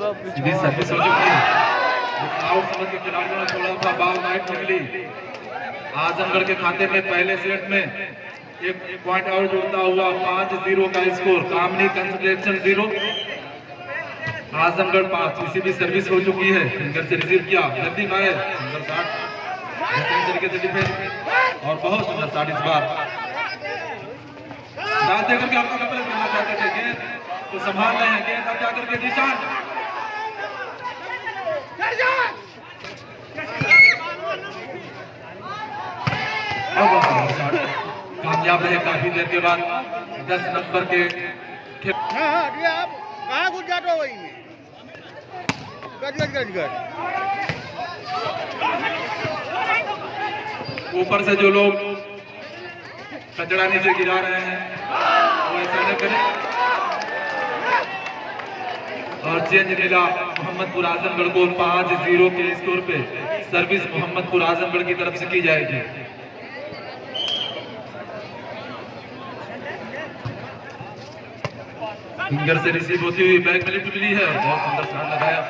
सीधी service हो चुकी है, आउट समझ के खिलाड़ियों ने थोड़ा सा बाल नाइट निकली। आजमगढ़ के खाते में पहले सेट में एक पॉइंट और जुड़ता हुआ 5-0 का स्कोर। कामनी कंसंट्रेशन 0, आजमगढ़ 5। इसी भी सर्विस हो चुकी है, फिंगर से रिसीव किया, जल्दी मारे, सुंदर शॉट तरीके से डिफेंस और बहुत सुंदर शॉट। इस बार डाल देकर के आपका कपड़े करना चाहते थे, गेंद तो संभाल रहे हैं, गेंद अब जाकर के जीशान कामयाब रहे काफी देर के बाद। 10 नंबर के आप कहाँ घुस जाते हो? वही में गज ऊपर से जो लोग कचरा नीचे गिरा रहे हैं वो ऐसा न करें। और चेंज मिला मोहम्मदपुर आजमगढ़ को 5-0 के स्कोर पे। सर्विस मोहम्मदपुर आजमगढ़ की तरफ से की जाएगी। फिंगर से रिसीव होती हुई बैक में लिफ्ट मिली है, बहुत सुंदर शॉट लगाया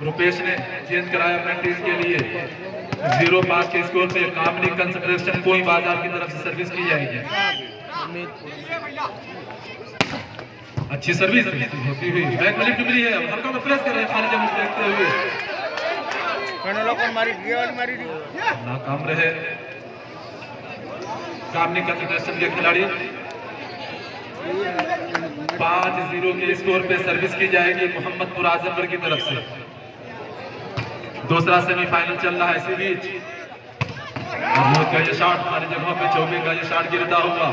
रुपेश ने, चेंज कराया अपने टीम के लिए। 0-5 के स्कोर पे कामनी कंसंट्रेशन कोई बाजार की तरफ से सर्विस की जाएगी। अच्छी सर्विस होती हुई बैक में लिफ्ट मिली है, हल्का में प्रेस कर रहे हैं खाली जगह देखते हुए, नाकाम रहे कामनी कंसंट्रेशन के खिलाड़ी। 5-0 के स्कोर पे सर्विस की जाएगी मोहम्मदपुर आजमगढ़ की तरफ से। दूसरा सेमीफाइनल चल रहा है इसी बीच। महमूद का ये शॉट सारी जगहों पे, चौबे का ये शॉट गिरता हुआ।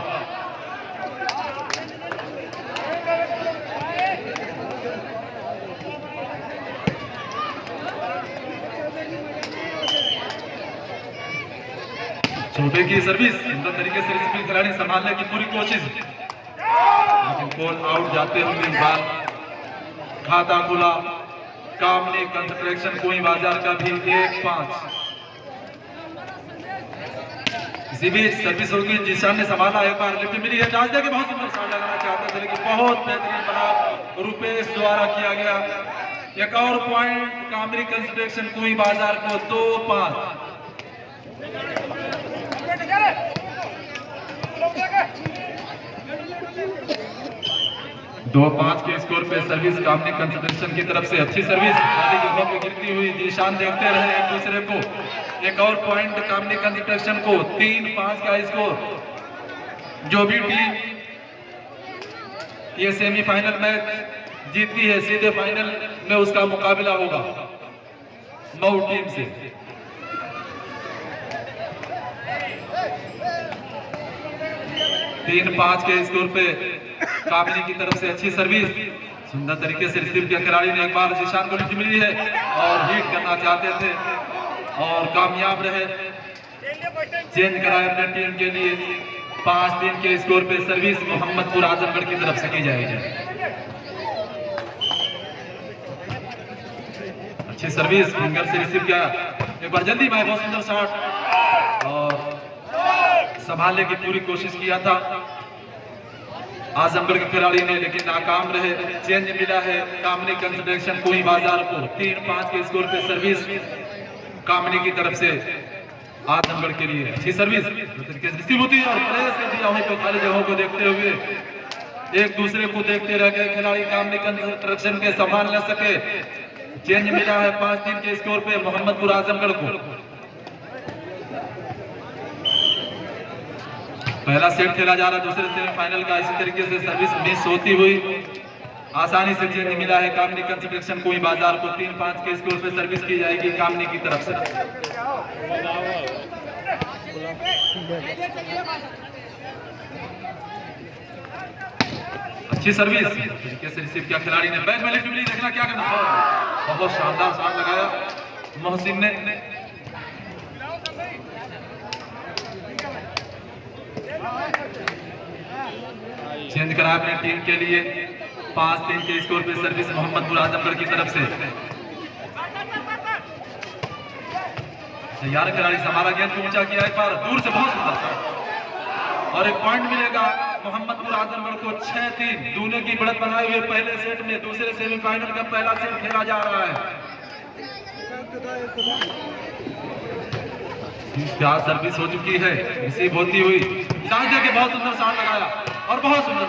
चौबे की सर्विस सुंदर तरीके से रिसीविंग खिलाड़ी संभालने की पूरी कोशिश, लेकिन बॉल आउट जाते हुए इस बार खाता खुला कामनी कंसंट्रेशन कोई बाजार का भी 1-5। इसी बीच सर्विस होगी, जीशान ने संभाला, एक बार लिफ्ट मिली है, डाल के बहुत सुंदर शॉट लगाना चाहते थे लेकिन बहुत बेहतरीन बना रुपेश द्वारा किया गया। एक और पॉइंट कामनी कंसंट्रेशन कोई बाजार को 2-5। 2-5 के स्कोर पे सर्विस कामनी कंसंट्रेशन की तरफ से। अच्छी सर्विस खाली जगहों पे गिरती हुई, जीशान देखते रहे एक दूसरे को। एक और पॉइंट कामनी कंसंट्रेशन को 3-5 का स्कोर। जो भी टीम ये सेमीफाइनल मैच जीतती है सीधे फाइनल में उसका मुकाबला होगा 9 टीम से। तीन 5 के स्कोर पे कामनी की तरफ से अच्छी सर्विस, सुंदर तरीके से रिसीव किया खिलाड़ी ने। एक बार जीशान को लिफ्ट मिली है और हिट करना चाहते थे और कामयाब रहे, चेंज कराया अपने टीम के लिए। 5-3 के स्कोर पे सर्विस मोहम्मदपुर आजमगढ़ की तरफ से की जाएगी। अच्छी सर्विस फिंगर से रिसीव किया, एक बार जल्दी में बहुत सुंदर शॉट और संभालने की पूरी कोशिश किया था आजमगढ़ के खिलाड़ी ने, लेकिन नाकाम रहे। चेंज मिला है कामनी कंसंट्रेशन कोई बाजार को 3-5 के स्कोर पे सर्विस कामनी की तरफ से आजमगढ़ के लिए। अच्छी सर्विस रिसीव होती है और प्रेस कर दिया वहीं पे खाली जगहों को देखते हुए। एक दूसरे को देखते रह गए खिलाड़ी, कामनी कंसंट्रेशन के संभाल न सके। चेंज मिला है 5-3 के स्कोर पे मोहम्मदपुर आजमगढ़ को। पहला सेट खेला जा रहा है दूसरे सेमीफाइनल का। इसी तरीके से सर्विस मिस होती हुई आसानी से चेंज मिला है कामनी कंसंट्रेशन कोई बाजार को। 3-5 के स्कोर पे सर्विस की जाएगी कामनी की तरफ से। अच्छी सर्विस तरीके से रिसीव किया खिलाड़ी ने, बैक में लिफ्ट मिली, देखना क्या करना, बहुत शानदार शॉट लगाया मोहसिन ने। चेंज करा अपने टीम के लिए। 5-3 के स्कोर पे सर्विस मोहम्मदपुर आजमगढ़ की तरफ से। तैयार खिलाड़ी संभाला, गेंद को ऊंचा किया, एक बार दूर से बहुत सुंदर शॉट और एक पॉइंट मिलेगा मोहम्मदपुर आजमगढ़ को 6-3 दूल्हे की बढ़त बनाए हुए पहले सेट में दूसरे सेमीफाइनल का पहला सेट खेला जा रहा है। क्या सर्विस हो चुकी है, रिसीव होती हुई डांस के बहुत सुंदर शॉट लगाया और बहुत सुंदर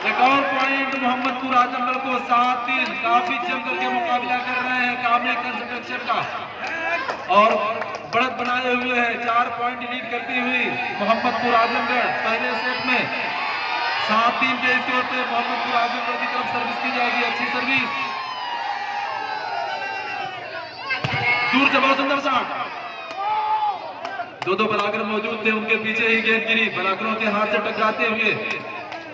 एक और पॉइंट मोहम्मदपुर आजमगढ़ को 7-3 काफी जमकर के मुकाबला कर रहे हैं कामनी कंस्ट्रक्शन का और बढ़त बनाए हुए है 4 पॉइंट लीड करती हुई मोहम्मदपुर आजमगढ़ पहले सेट में 7-3 के स्कोर पे मोहम्मदपुर आजमगढ़ की तरफ सर्विस की जाएगी। अच्छी सर्विस दूर से बहुत सुंदर शॉट, दो बलाकर मौजूद थे, उनके पीछे ही गेंद गिरी, बलाकरों के हाथ से टकराते हुए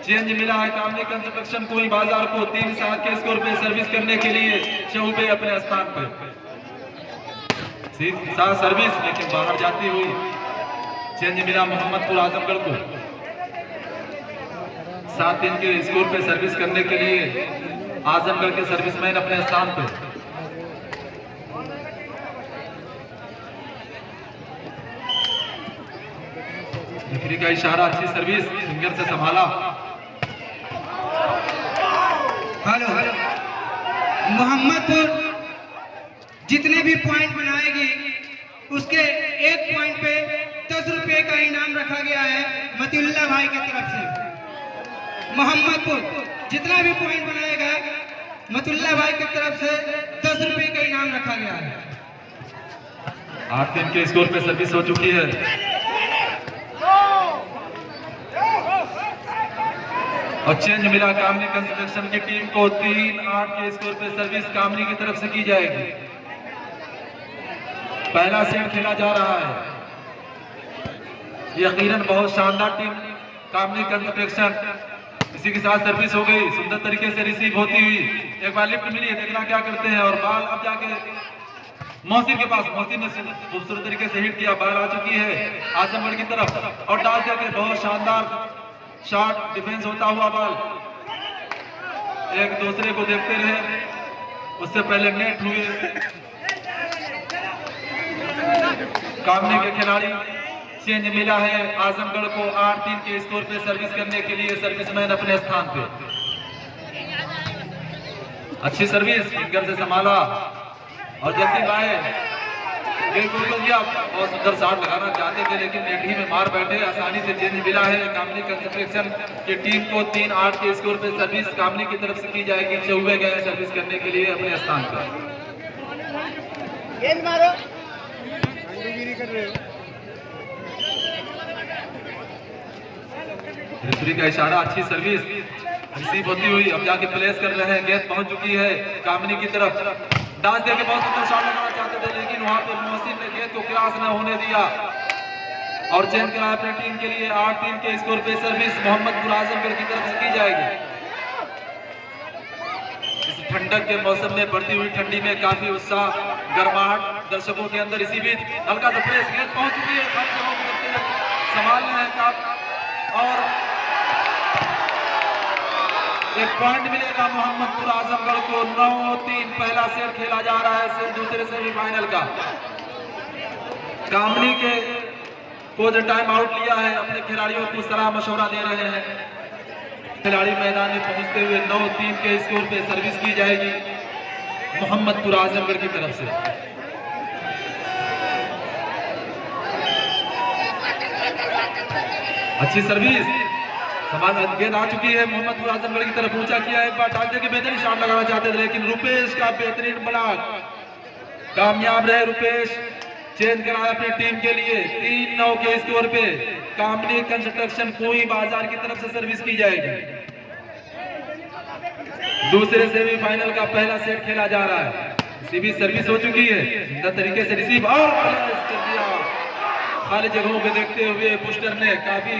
चेंज मिला है कामनी कंस्ट्रक्शन कोई बाजार को 3-7 के स्कोर पे सर्विस करने के लिए चौबे अपने स्थान पे सीधा सर्विस लेकिन बाहर जाती हुई चेंज मिला मोहम्मदपुर आजमगढ़ को 7-3 के स्कोर पे सर्विस करने के लिए आजमगढ़ के सर्विसमैन अपने स्थान पे। रेफरी का इशारा, अच्छी सर्विस फिंगर से संभाला। हेलो मोहम्मदपुर जितने भी पॉइंट बनाएगी उसके एक पॉइंट पे 10 रुपए का इनाम रखा गया है मतीउल्लाह भाई की तरफ से। मोहम्मदपुर जितना भी पॉइंट बनाएगा मतीउल्लाह भाई की तरफ से 10 रुपए का इनाम रखा गया है। 8-3 के स्कोर पे सर्विस हो चुकी है और चेंज मिला कामनी कंस्ट्रक्शन की टीम को 3-8 के स्कोर पे सर्विस कामनी की तरफ से की जाएगी। पहला सेट खेला जा रहा है, यकीनन बहुत शानदार टीम कामनी कंस्ट्रक्शन। इसी के साथ सर्विस हो गई, सुंदर तरीके से रिसीव होती हुई एक बार लिफ्ट मिली है, देखना क्या करते हैं और बाल अब जाके मोहसिन के पास, मोहसिन ने खूबसूरत तरीके से हिट किया, बाल आ चुकी है आजमगढ़ की तरफ और डाल जाके बहुत शानदार शॉट डिफेंस होता हुआ बॉल एक दूसरे को देखते रहे, उससे पहले नेट हुए कामनी के खिलाड़ी। चेंज मिला है आजमगढ़ को 8-3 के स्कोर पे सर्विस करने के लिए सर्विसमैन अपने स्थान पे। अच्छी सर्विस फिंगर से संभाला और जल्दी लाए, बिल्कुल बहुत सुंदर शॉट लगाना चाहते थे लेकिन नेट ही में मार बैठे। आसानी से चेंज मिला है कामनी कंस्ट्रक्शन की टीम को 3-8 के स्कोर पे सर्विस कामनी की तरफ से की जाएगी। चौबे गए सर्विस करने के लिए अपने स्थान पर। रेफरी का इशारा, अच्छी सर्विस रिसीव होती हुई अब जाके प्लेस कर रहे हैं, गेंद पहुंच चुकी है कामनी की तरफ। डांस देके बहुत सुंदर शॉट लगाना चाहते थे लेकिन वहां पे मोहसिन ने गेंद को क्रॉस न होने दिया और चेंज कराया अपनी टीम के लिए। 8-3 के स्कोर पे सर्विस मोहम्मदपुर आजमगढ़ की तरफ से की जाएगी। इस ठंडक के मौसम में बढ़ती हुई ठंडी में काफी उत्साह गर्माहट दर्शकों के अंदर। इसी बीच हल्का सा प्रेस, गेंद पहुंच चुकी है, हर जगह को देखते हुए संभाल रहे हैं और एक पॉइंट मिलेगा मोहम्मदपुर आजमगढ़ को। 9-3 पहला सेट खेला जा रहा है दूसरे सेमीफाइनल का। कामनी के को जो टाइम आउट लिया है अपने खिलाड़ियों को सलाह मशवरा दे रहे हैं। खिलाड़ी मैदान में पहुंचते हुए 9-3 के स्कोर पे सर्विस की जाएगी मोहम्मदपुर आजमगढ़ की तरफ से। अच्छी सर्विस, समान गेंद आ चुकी है मोहम्मदपुर आजमगढ़ की तरफ, ऊंचा किया एक बार डालते के बेहतरीन शॉट लगाना चाहते थे लेकिन रुपेश का बेहतरीन ब्लॉक, कामयाब रहे रुपेश। चेंज कराया अपनी टीम के लिए 3-9 के स्कोर पे कामनी कंस्ट्रक्शन कोई बाजार की तरफ से सर्विस की जाएगी। दूसरे सेमीफाइनल का पहला सेट खेला जा रहा है, इसी भी सर्विस हो चुकी है, सुंदर तरीके से रिसीव और कर दिया। खाली जगहों पे देखते हुए बुस्टर ने काफी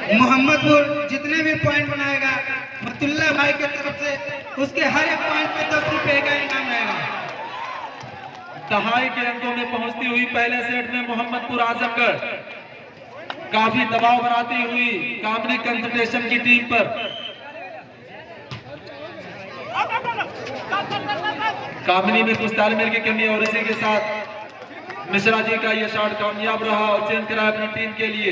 मोहम्मदपुर जितने भी पॉइंट बनाएगा मतीउल्लाह भाई की तरफ से उसके हर एक पॉइंट पे 10 रुपए का इनाम रहेगा। दहाई के अंकों में पहुंचती हुई पहले सेट में मोहम्मदपुर आजमगढ़ काफी दबाव बनाती हुई कामनी कंसंट्रेशन की टीम पर कामनी में कुछ तालमेल की कमी और इसी के साथ मिश्रा जी का ये शॉट कामयाब रहा और चेंज कराया अपनी टीम के लिए।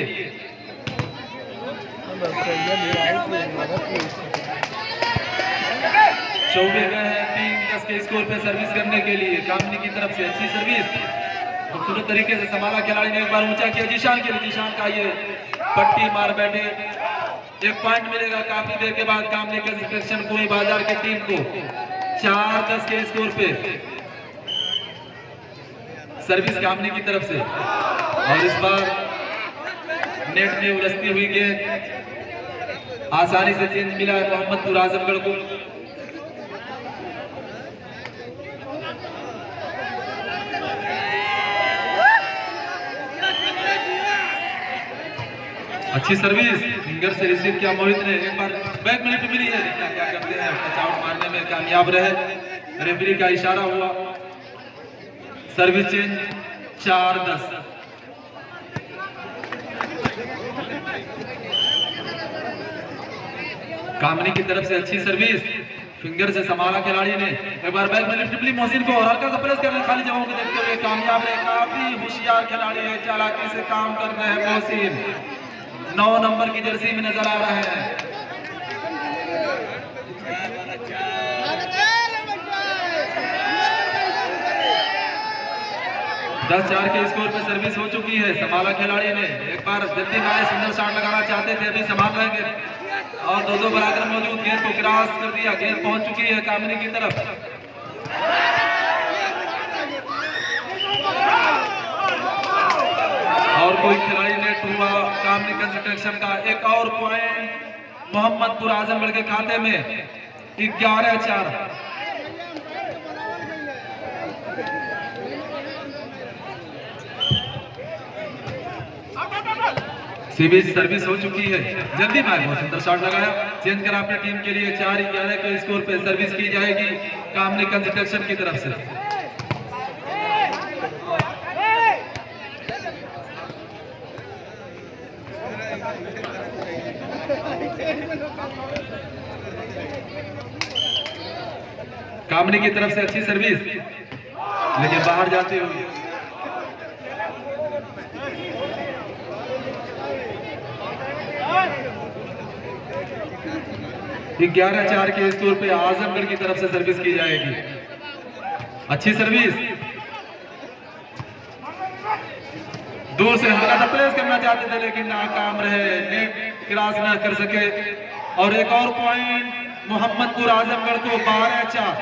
चौबे गए हैं 3-10 के स्कोर पे सर्विस करने के लिए कामनी की तरफ से। अच्छी सर्विस खूबसूरत तरीके से संभाला खिलाड़ी ने, एक बार ऊंचा किया जीशान के लिए। जीशान का ये पट्टी मार बैठे, एक पॉइंट मिलेगा काफी देर के बाद कामनी कंस्ट्रक्शन कोई बाजार की टीम को 4-10 के स्कोर पे। सर्विस कामनी की तरफ से और इस बार नेट में उलझती हुई गेंद आसानी से चेंज मिला है मोहम्मदपुर आजमगढ़ को। अच्छी सर्विस फिंगर से रिसीव किया मोहित ने, एक बार बैक में लिफ्ट मिली है, क्या करते हैं टच आउट मारने में कामयाब रहे। रेफरी का इशारा हुआ, सर्विस चेंज 4-10। कामनी की तरफ से अच्छी सर्विस फिंगर से संभाला खिलाड़ी ने, एक बार बैक में लिफ्ट मिली मोहसिन को और हल्का सा प्रेस कर खाली जगहों को देखते हुए कामयाब रहे। काफी होशियार खिलाड़ी है, चालाकी से काम कर रहे हैं मोहसिन, 9 नंबर की जर्सी में नजर आ रहा है। दस 4 के स्कोर पे सर्विस हो चुकी है। संभाला खिलाड़ी ने, एक बार जल्दी में आए, सुंदर शॉट लगाना चाहते थे, अभी संभाल रहेंगे और 2-2 बराबर मौजूद। गेंद को क्रॉस कर दिया, गेंद पहुंच चुकी है कामनी की तरफ। और कोई खिलाड़ी नेट हुआ कामनी कंस्ट्रक्शन का। एक और पॉइंट मोहम्मदपुर आजमगढ़ के खाते में 11-4। सीबीएस सर्विस हो चुकी है, जल्दी में बहुत सुंदर शॉट लगाया, चेंज करा अपनी टीम के लिए। 4-11 के स्कोर पे सर्विस की जाएगी कामनी कंस्ट्रक्शन की तरफ से। कामनी की तरफ से अच्छी सर्विस लेकिन बाहर जाते हुए। ये 11-4 के स्कोर पे आजमगढ़ की तरफ से सर्विस की जाएगी। अच्छी सर्विस, दूर से हल्का सा प्रेस करना चाहते थे लेकिन नाकाम रहे, नेट क्रॉस ना कर सके। और एक और पॉइंट मोहम्मदपुर आजमगढ़ को 12-4।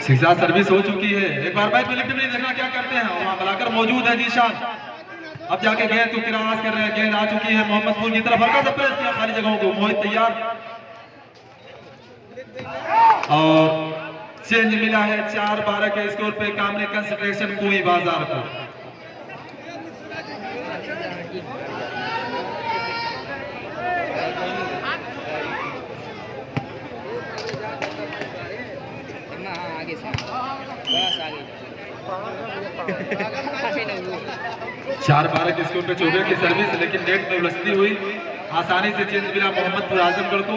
सीधा सर्विस हो चुकी है, एक बार बैक में लिफ्ट में देखना क्या करते हैं, वहां बुलाकर मौजूद है जीशान। अब जाके गेंद को क्रॉस कर रहे हैं, गेंद आ चुकी है मोहम्मदपुर की तरफ, हल्का सा प्रेस किया खाली जगहों को, मोहित तैयार और चेंज मिला है 4-12 के स्कोर पे कामनी कंस्ट्रक्शन कोई बाजार को। चार 12 के स्कोर पे 14 की सर्विस लेकिन नेट में उलझती हुई आसानी से चेंज मिला मोहम्मदपुर आजमगढ़ को।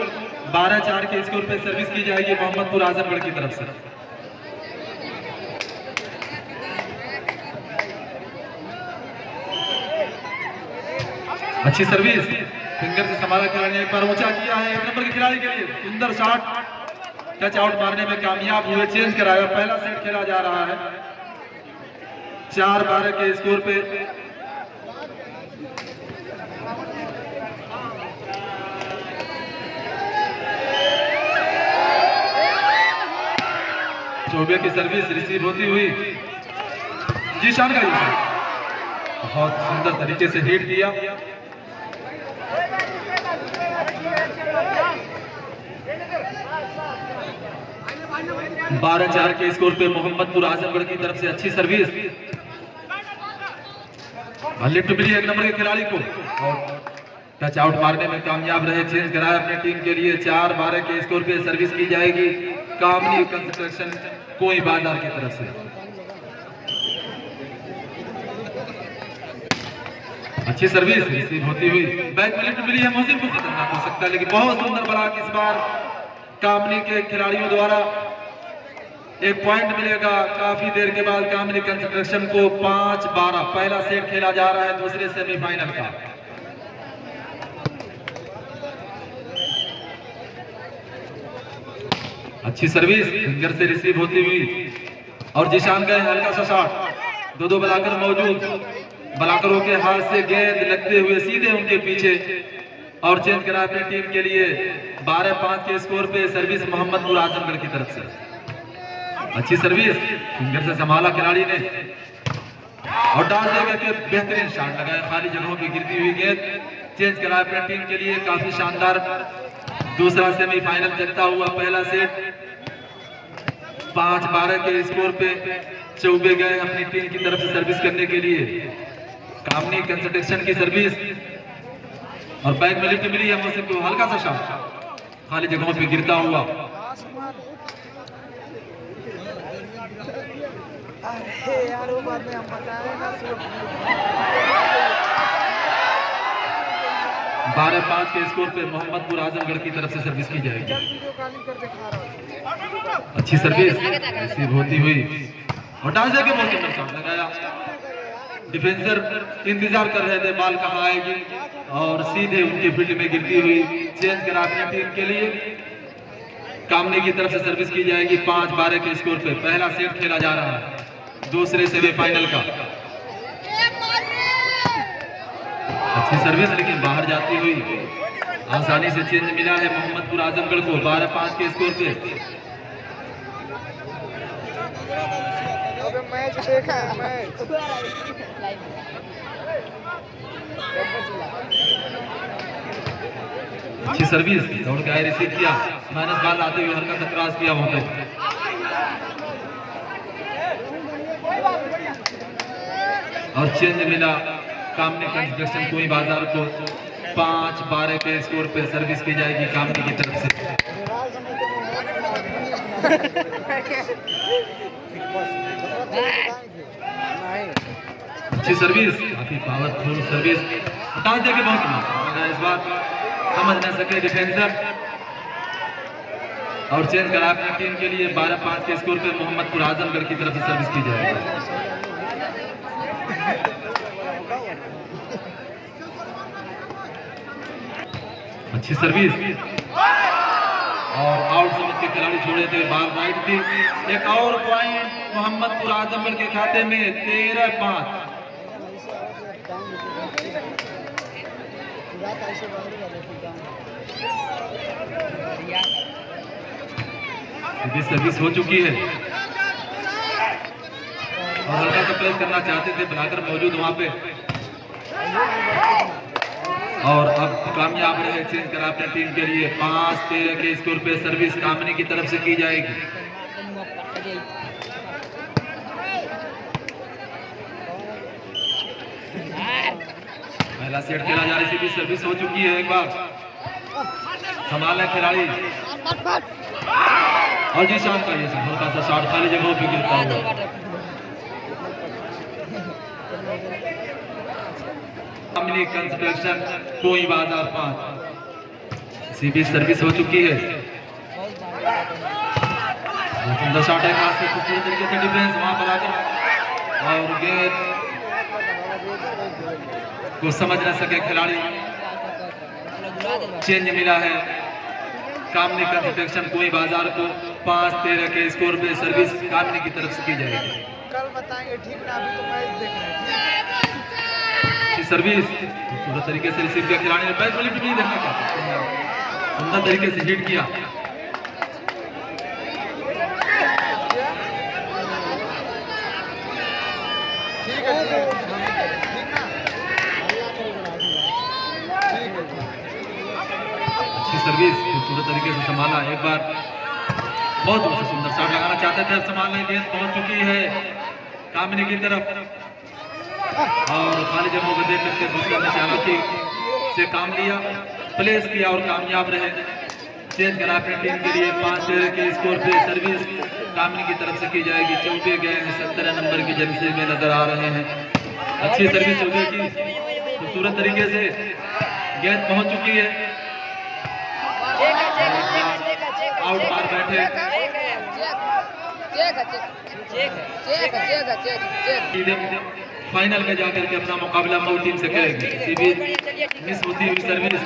12-4 के स्कोर पे सर्विस की जाएगी मोहम्मदपुर आजमगढ़ की तरफ से। अच्छी सर्विस फिंगर से संभाला खिलाड़ी ने, एक बार ऊंचा किया है 1 नंबर के खिलाड़ी के लिए, सुंदर शॉट, टच आउट मारने में कामयाब हुए, चेंज कराया। पहला सेट खेला जा रहा है 4-12 के स्कोर पे। चौबे की सर्विस रिसीव होती हुई जीशान का बहुत सुंदर तरीके से हिट दिया। बारह 4 के स्कोर पे मोहम्मदपुर आजमगढ़ की तरफ से अच्छी सर्विस, लिफ्ट मिली 1 नंबर के खिलाड़ी को और टच आउट मारने में कामयाब रहे, चेंज कराया अपनी टीम के लिए। 4-12 के स्कोर पे सर्विस की जाएगी कामनी कंस्ट्रक्शन कोई बाजार की तरफ से। अच्छी सर्विस रिसीव होती हुई बैक में लिफ्ट मिली है, मौसम को खतरनाक हो सकता है, लेकिन बहुत सुंदर ब्लॉक इस बार कामनी के खिलाड़ियों द्वारा। एक पॉइंट मिलेगा काफी देर के बाद कामनी कंस्ट्रक्शन को। 5-12 पहला सेट खेला जा रहा है दूसरे सेमीफाइनल का। अच्छी सर्विस फिंगर से रिसीव होती हुई और जिशान गए हल्का सा शॉट। दो ब्लॉकर मौजूद, ब्लॉकरों के हाथ से गेंद लगते हुए सीधे उनके पीछे और चेंज करा अपनी टीम के लिए 12-5 के स्कोर पे सर्विस मोहम्मदपुर आजमगढ़ की तरफ से। अच्छी सर्विस फिंगर से संभाला खिलाड़ी ने और डाल देकर के बेहतरीन शॉट लगाया, खाली जगहों पे गिरती हुई गेंद। चेंज करा अपनी टीम के लिए काफी शानदार दूसरा सेमीफाइनल चलता हुआ पहला सेट 5-12 के स्कोर पे चौबे गए अपनी टीम की तरफ से सर्विस करने के लिए। कामनी कंस्ट्रक्शन की सर्विस और बैक में लिफ्ट मिली है मौसम को, हल्का सा शॉट खाली जगहों पे गिरता हुआ। अरे यार वो बात में हम बताएं ना 12-5 के स्कोर पे मोहम्मदपुर आजमगढ़ की तरफ से सर्विस की जाएगी। अच्छी सर्विस रिसीव होती हुई और डांस के मौके पर शॉट लगाया। डिफेंसर इंतजार कर रहे थे बॉल कहां आएगी और सीधे उनके फील्ड में गिरती हुई। चेंज करा अपनी टीम के लिए कामनी की तरफ से सर्विस की जाएगी। 5-12 के स्कोर पे पहला सेट खेला जा रहा है दूसरे सेमीफाइनल का। अच्छी सर्विस लेकिन बाहर जाती हुई आसानी से चेंज मिला है मोहम्मदपुर आजमगढ़ को 12-5 के स्कोर पे। मैच देखा है मैच। अच्छी सर्विस दौड़ के आए, रिसीव किया, माइनस बॉल आते हुए हल्का सा क्रॉस किया वहां पे और चेंज मिला कामनी कंस्ट्रक्शन कोई बाजार को। 5-12 के स्कोर पे सर्विस की जाएगी कामनी की तरफ से। अच्छी सर्विस, काफी पावरफुल सर्विस, टाच देके बहुत इस बार समझ न सके डिफेंसर और चेंज करा अपनी टीम के लिए 12-5 के स्कोर पे मोहम्मदपुर आजमगढ़ की तरफ से सर्विस की जाएगी। अच्छी सर्विस और आउट समझ के खिलाड़ी छोड़े थे, बाल राइट थी। एक और पॉइंट मोहम्मदपुर आजमगढ़ के खाते में 13-5। सर्विस हो चुकी है और हल्का सा प्रेस करना चाहते थे, बनाकर मौजूद वहां पे और अब कामयाब रहे। चेंज करा अपनी टीम के लिए 5-13 के स्कोर पे सर्विस कामनी की तरफ से की जाएगी। पहला सेट खेला जा रहा है, सर्विस हो चुकी है। एक बार संभाले खिलाड़ी और जी शाम का ये हल्का सा शॉट खाली जगहों पे गिरता हुआ। कामनी कंस्ट्रक्शन कोई बाजार 5 सीबी सर्विस हो चुकी है। सुंदर शॉट है, खास से खूबसूरत तरीके से डिफेंस वहां पर आकर और गेंद को समझ न सके खिलाड़ी। चेंज मिला है कामनी कंस्ट्रक्शन कोई बाजार को 5-13 के स्कोर पे सर्विस कामनी की तरफ से की जाएगी। कल बताएंगे, ठीक ना, अभी तो मैच देख रहे हैं। सर्विस खूबसूरत तरीके से रिसीव किया खिलाड़ी ने, बैक में लिफ्ट भी देखना चाहते हैं, सुंदर तरीके से हिट किया। ठीक है ठीक ना, अच्छी सर्विस खूबसूरत तरीके से संभाला। एक बार बहुत सुंदर शॉट लगाना चाहते थे, अब संभालने गेंद पहुंच चुकी है कामनी की तरफ और खाली जगहों को देख करके दूसरा में चालाकी से काम लिया, प्लेस किया और कामयाब रहे। चेंज करा अपनी टीम के लिए 5-13 के स्कोर पे सर्विस कामनी की तरफ से की जाएगी। चौबे गए हैं 17 नंबर की जर्सी में नजर आ रहे हैं। अच्छी सर्विस चौबे की खूबसूरत तरीके से गेंद पहुंच चुकी है। आउट मार बैठे। सीधे फाइनल में जाकर के अपना मुकाबला मऊ टीम से करेंगे। सीधी मिस होती हुई सर्विस।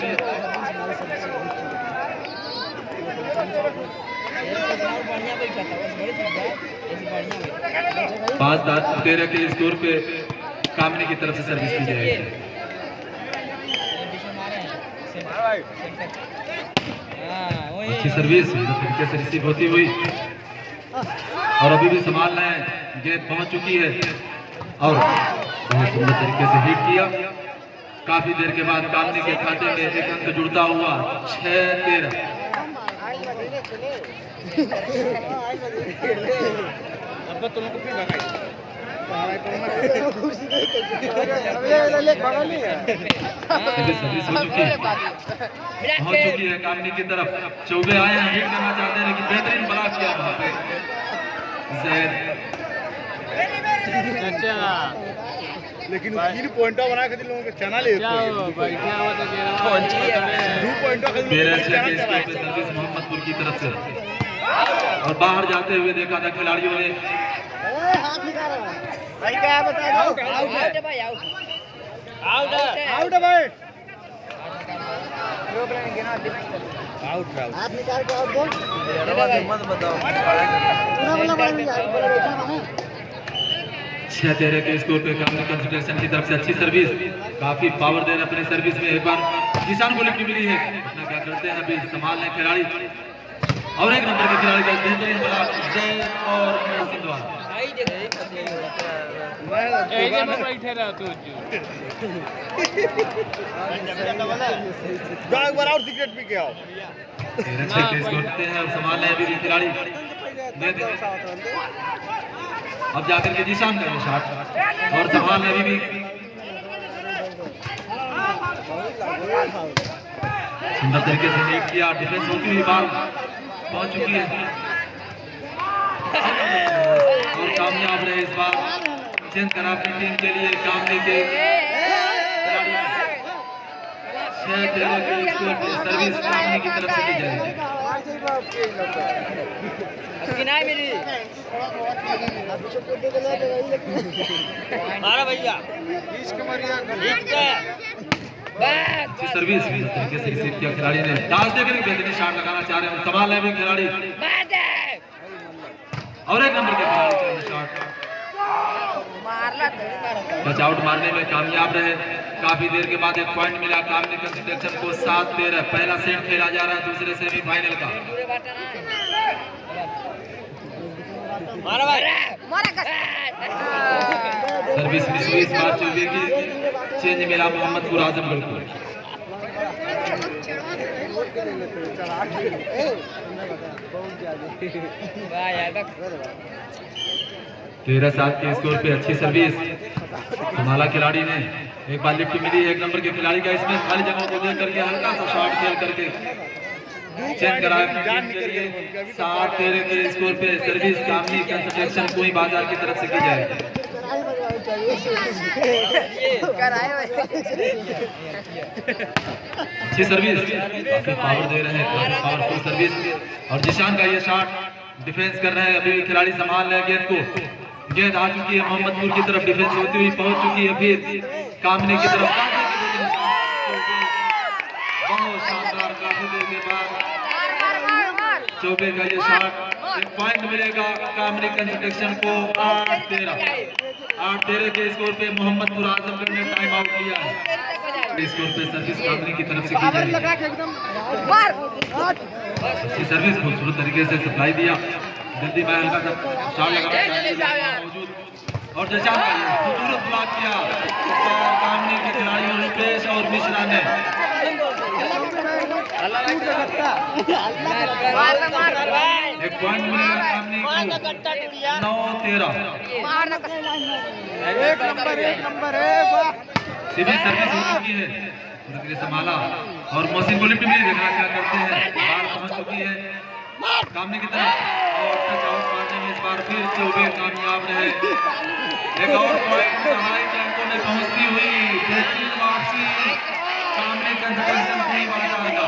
पांच 13 के स्कोर पे कामनी की तरफ से सर्विस की जाएगी। अच्छी सर्विस तरीके से रिसीव होती हुई और अभी भी संभाल रहे हैं। गेंद पहुंच चुकी है और बहुत सुंदर तरीके से हिट किया। काफी देर के बाद कामनी के खाते में एक अंक जुड़ता हुआ 6-13। सर्विस हो चुकी है, पहुंच चुकी है कामनी की तरफ। चौबे आए हैं, हिट करना चाहते हैं लेकिन बेहतरीन ब्लॉक किया वहां पे जैद। लेकिन 3 पॉइंट बना के लोगों के चना ले सर्विस मोहम्मदपुर की तरफ से और बाहर जाते हुए देखा था खिलाड़ियों ने। भाई क्या बता आउट है भाई, आउट है भाई, आउट हाथ निकाल के आउट बोल मत बताओ पूरा बोलना पड़ेगा बोला बैठा माने। 6-13 के स्कोर पे कामनी कंसंट्रेशन की तरफ से अच्छी सर्विस। काफी पावर दे रहे अपने सर्विस में। एक बार किसान को लिफ्ट मिली है, अपना क्या करते हैं अभी संभाल रहे खिलाड़ी और एक नंबर के खिलाड़ी का बेहतरीन बड़ा जय और सिंधवाल। बैठे रहा तू एक बार और सिगरेट पी के आओ। 13 के स्कोर पे है और संभाल रहे अभी भी खिलाड़ी। अब जाकर के निशान करें शॉट और संभाल अभी भी सुंदर तरीके से नीट किया। डिफेंस होती हुई बाल पहुंच चुकी है और कामयाब रहे इस बार। चेंज करा अपनी टीम के लिए कामनी के खिलाड़ी। 6-13 के स्कोर पे सर्विस कामनी की तरफ से की जाएगी। भैया सर्विस तरीके से रिसीव किया खिलाड़ी ने। दास देकर बेहतरीन शॉट लगाना चाह रहे हैं, संभाल है भी खिलाड़ी और एक नंबर के खिलाड़ी का शॉट टच आउट मारने में कामयाब रहे। काफी देर के बाद एक पॉइंट मिला कामनी कंसंट्रेशन को। 7-13 पहला सेट खेला जा रहा है दूसरे सेमीफाइनल का। सर्विस मिस हुई इस बार चौबे की। चेंज मिला मोहम्मदपुर आजमगढ़ को। 13-7 के स्कोर पे अच्छी सर्विस संभाला खिलाड़ी ने। एक बार लिफ्ट मिली एक नंबर के खिलाड़ी का। इसमें खाली जगह को देख करके हल्का सा शॉट खेल करके चेंज कराया टीम के लिए। 7-13 के स्कोर पे सर्विस कामनी कंसंट्रेशन कोई बाजार की तरफ से की जाएगी। अच्छी सर्विस, काफी पावर दे रहे हैं, पावरफुल सर्विस। और जिशान का ये शॉट डिफेंस कर रहे हैं अभी भी खिलाड़ी संभाल रहे हैं गेंद को। गेंद आ चुकी है मोहम्मदपुर की तरफ, डिफेंस होती हुई पहुंच चुकी है फिर कामनी की तरफ। बहुत शानदार काफी देर के बाद चौबे का ये शॉट। एक पॉइंट मिलेगा कामनी कंसंट्रेशन को। 8-13 के स्कोर पे मोहम्मदपुर आजमगढ़ ने टाइम आउट लिया है। स्कोर पे सर्विस कामनी की तरफ से की जाएगी। अच्छी सर्विस खूबसूरत तरीके से सप्लाई दिया। जल्दी में हल्का सा शॉट लगाना मौजूद और जशान का ये खूबसूरत ब्लॉक किया कामनी के खिलाड़ियों रुपेश और मिश्रा ने। एक पॉइंट मिलेगा कामनी को। 9-13 एक नंबर है। सीधी सर्विस हो चुकी है, संभाला और मोहसिन को लिफ्ट मिली। देखना क्या करते हैं, बाल पहुंच चुकी है कामनी की तरफ और टच आउट मारने में इस बार फिर चौबे कामयाब रहे। एक और पॉइंट हाई अंकों में पहुंचती हुई बेहतरीन वापसी सामने कंस्ट्रक्शन कोई बाजार का।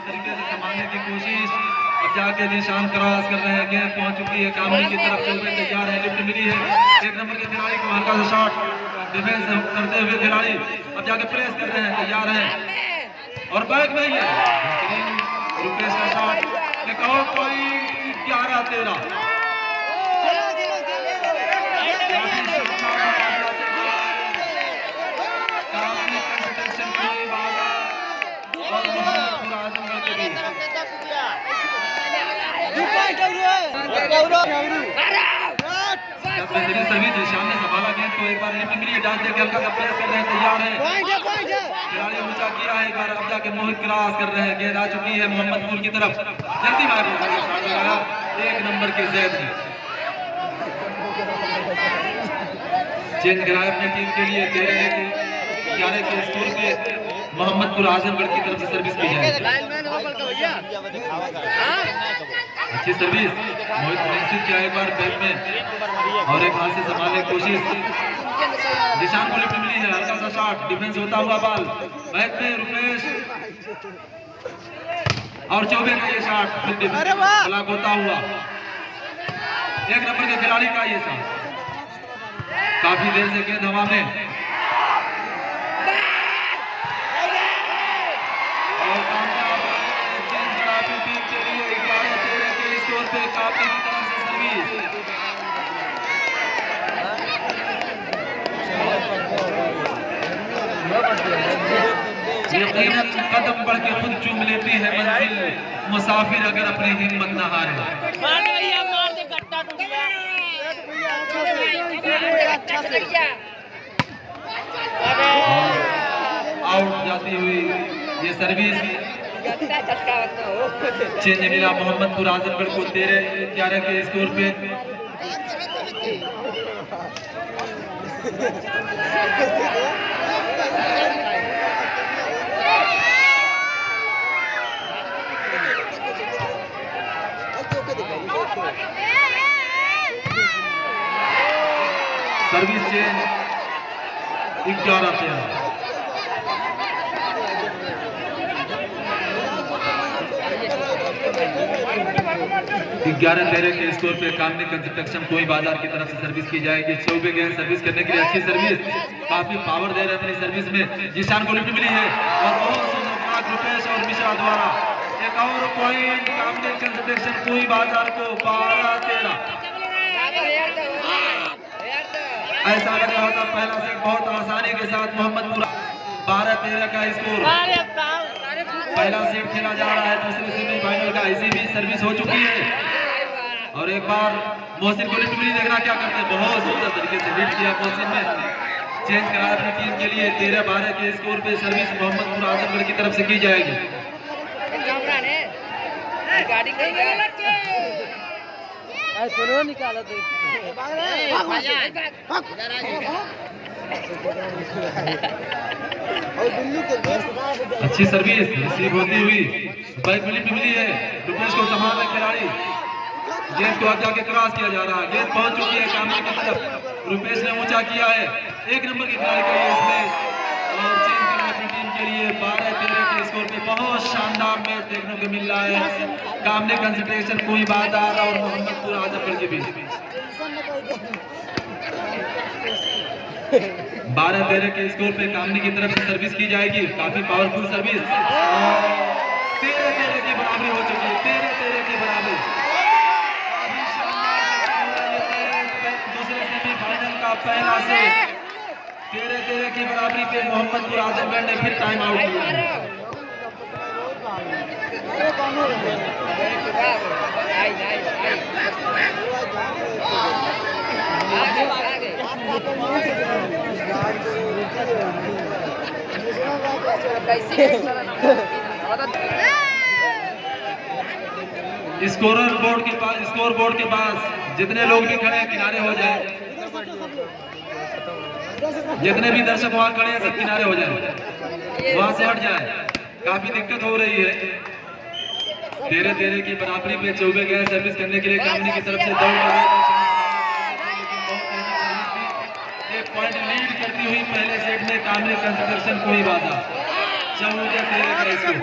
तरीके से संभालने की कोशिश, अब जाके निशान क्रॉस कर रहे हैं, गेंद पहुंच चुकी है कामनी की तरफ, चौबे तैयार है, लिफ्ट मिली है एक नंबर के खिलाड़ी को, हल्का सा शॉट डिफेंस करते हुए खिलाड़ी अब जाके प्रेस कर रहे हैं, तैयार है और बैक में ही है रुपेश का शॉट। एक और पॉइंट 11-13। सर्विस निशान ने संभाला गेंद को, एक बार लिफ्ट मिली है, डांस देके हल्का सा प्रेस कर रहे हैं, तैयार है खिलाड़ी ऊंचा किया है, एक बार अब जाके मोहित क्रॉस कर रहे हैं, गेंद आ चुकी है मोहम्मदपुर की तरफ, जल्दी मार लगाया एक नंबर के जैद ने चेंज कराया अपनी टीम के लिए। 13 के स्कोर पे मोहम्मदपुर आजमगढ़ की तरफ से सर्विस की जाए। अच्छी सर्विस मोहित ने किया एक बार बैक में और एक हाथ से संभालने की कोशिश, निशान को लिफ्ट मिली है, हल्का सा शॉट डिफेंस होता हुआ बॉल बैक में रुपेश और चौबे का ये शॉट ब्लॉक होता हुआ एक नंबर के खिलाड़ी का ये शॉट, काफी देर से गेंद हवा में पे काफी की तरफ से सर्विस यकीनन कदम बढ़ के खुद चूम लेती है मंजिल, मुसाफिर अगर अपनी हिम्मत न हारे। आउट जाती हुई ये सर्विस चेंज मिला मोहम्मदपुर आजमगढ़ को 13-11 के स्कोर पे। Service change 11-13। 11-13 के स्कोर पे कामनी कंस्ट्रक्शन कोई बाजार की तरफ से सर्विस की जाएगी। चौबे गेंद सर्विस करने के लिए अच्छी सर्विस, काफी पावर दे रहे हैं अपनी सर्विस में, जिशान को लिफ्ट मिली है और बहुत सुंदर रुपेश और मिश्रा द्वारा एक और पॉइंट कामनी कंस्ट्रक्शन कोई बाजार को 12-13। ऐसा लग रहा था पहला सेट बहुत आसानी के साथ मोहम्मदपुर 12-13 का स्कोर, पहला सेट खेला जा रहा है, दूसरे सेमीफाइनल का ऐसी भी सर्विस हो चुकी है और एक बार मोहसिन को लिफ्ट मिली, देखना क्या करते हैं, बहुत सुंदर तरीके से लिफ्ट किया मोहसिन ने, चेंज करा अपनी टीम के लिए। 13-12 के स्कोर पे सर्विस मोहम्मदपुर आजमगढ़ की तरफ से की जाएगी। अच्छी सर्विस रिसीव होती हुई बैक में लिफ्ट मिली है, रुपेश को संभालने खिलाड़ी, गेंद को आगे आगे क्रॉस किया जा रहा है, गेंद पहुंच चुकी है कामनी की तरफ, रुपेश ने ऊंचा किया है, एक नंबर के खिलाड़ी का ये स्पेस और चेंज करा अपनी टीम के लिए। 12-13 के स्कोर पे बहुत शानदार मैच देखने को मिल रहा है कामनी कंसंट्रेशन कोई बाजार और मोहम्मदपुर आजमगढ़ के बीच। 12-13 के स्कोर पे कामनी की तरफ से सर्विस की जाएगी, काफी पावरफुल सर्विस, 13-13 की बराबरी हो चुकी है, 13-13 की बराबरी। दूसरे सेमीफाइनल का पहला सेट 13-13 की बराबरी पे मोहम्मदपुर आजमगढ़ ने फिर टाइम आउट किया। स्कोर बोर्ड के पास जितने लोग भी खड़े हैं किनारे हो जाए। जितने भी दर्शक वहां खड़े हैं सब किनारे हो जाए, वहां से हट जाए, काफी दिक्कत हो रही है। तेरे तेरे की बराबरी पे चौबे गए सर्विस करने के लिए कामनी की तरफ से दौड़ रहे, एक पॉइंट लीड करती हुई पहले सेट में कामनी कंस्ट्रक्शन को ही बाजा 14-13 का स्कोर।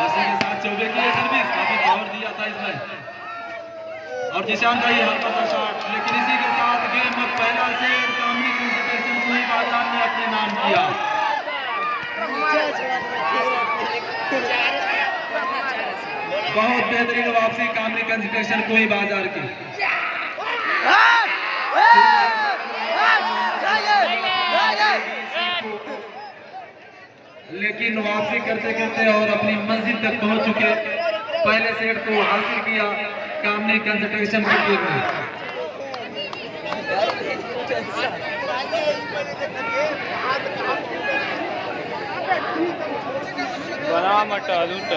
के साथ चौबे की सर्विस काफी पावर दिया था इसमें और जिशान का ये हल्का सा शॉट, लेकिन इसी के साथ गेम में पहला सेट कामनी कंस्ट्रक्शन को ही बाजार ने अपने नाम किया। बहुत बेहतरीन वापसी कामनी कंस्ट्रक्शन को ही बाजार की। लेकिन वापसी करते करते और अपनी मंजिल तक पहुंच चुके, पहले सेट को हासिल किया कामनी कंस्ट्रक्शन की टीम ने। बना मटा लूट